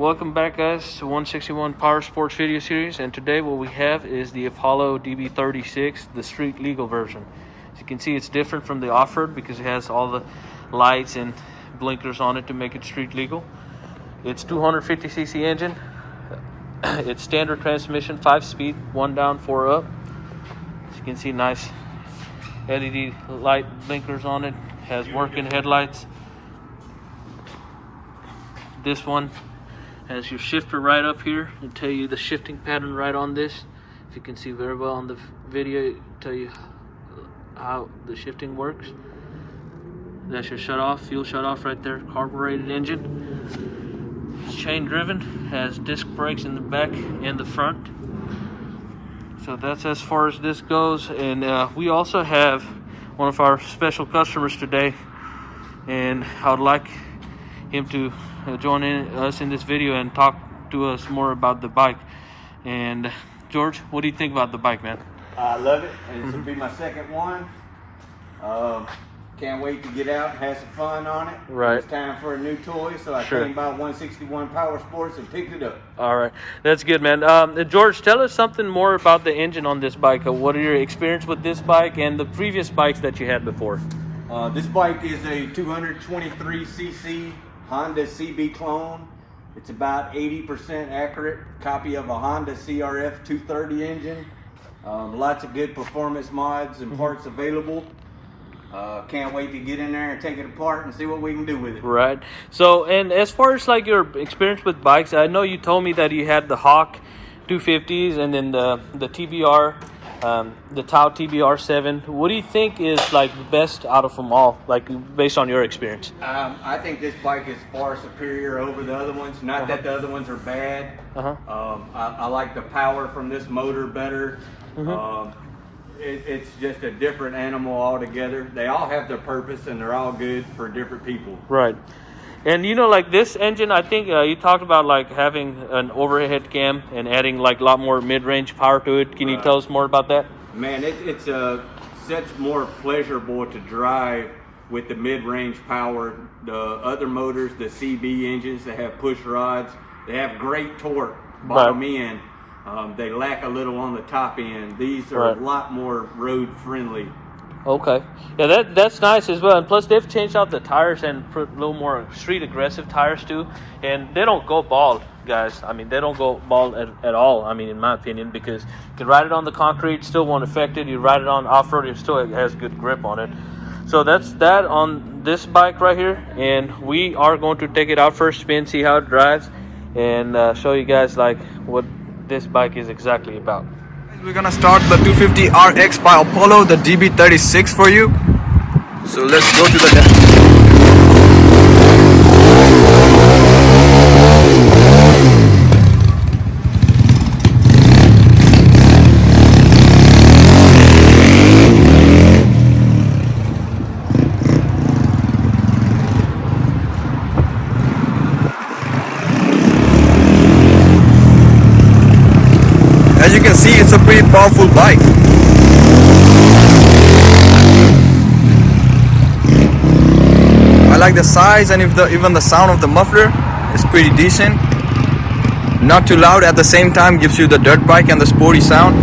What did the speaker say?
welcome back guys to 161 Power Sports video series, and today what we have is the Apollo DB36, the street legal version. As you can see, it's different from the off-road because it has all the lights and blinkers on it to make it street legal. It's 250cc engine. It's standard transmission, 5-speed, 1 down, 4 up. As you can see, nice LED light blinkers on it. Has working headlights. This one has your shifter right up here and tell you the shifting pattern right on this. If you can see very well on the video, tell you how the shifting works. That's your shut off, fuel shut off right there. Carbureted engine. It's chain driven, has disc brakes in the back and the front. So that's as far as this goes. And we also have one of our special customers today, and I would like him to join us in this video and talk to us more about the bike. And George, what do you think about the bike, man? I love it. This will be my second one. Can't wait to get out and have some fun on it. Right. It's time for a new toy, so I came by 161 Power Sports and picked it up. All right, that's good, man. George, tell us something more about the engine on this bike. What are your experience with this bike and the previous bikes that you had before? This bike is a 223cc Honda CB clone. It's about 80% accurate copy of a Honda CRF 230 engine. Lots of good performance mods and parts available. Can't wait to get in there and take it apart and see what we can do with it. Right. So, and as far as like your experience with bikes, I know you told me that you had the Hawk 250s and then the TBR, the Tau TBR7. What do you think is like the best out of them all, like based on your experience? I think this bike is far superior over the other ones. Not that the other ones are bad. I like the power from this motor better. It's just a different animal altogether. They all have their purpose and they're all good for different people. Right. And you know, like this engine, I think you talked about like having an overhead cam and adding like a lot more mid-range power to it. Can you tell us more about that? Man, it's such more pleasurable to drive with the mid-range power. The other motors, the CB engines, they have push rods. They have great torque bottom end. They lack a little on the top end. These are a lot more road friendly. Okay, yeah, that's nice as well. And plus, they've changed out the tires and put a little more street aggressive tires too. And they don't go bald, guys. I mean, they don't go bald at all. I mean, in my opinion, because you can ride it on the concrete, still won't affect it. You ride it on off road, it still has good grip on it. So that's that on this bike right here. And we are going to take it out for a spin, see how it drives, and show you guys like what this bike is exactly about. We're gonna start the 250 RX by Apollo, the DB36 for you. So let's go to the As you can see, it's a pretty powerful bike. I like the size, and even the sound of the muffler is pretty decent. Not too loud, at the same time gives you the dirt bike and the sporty sound.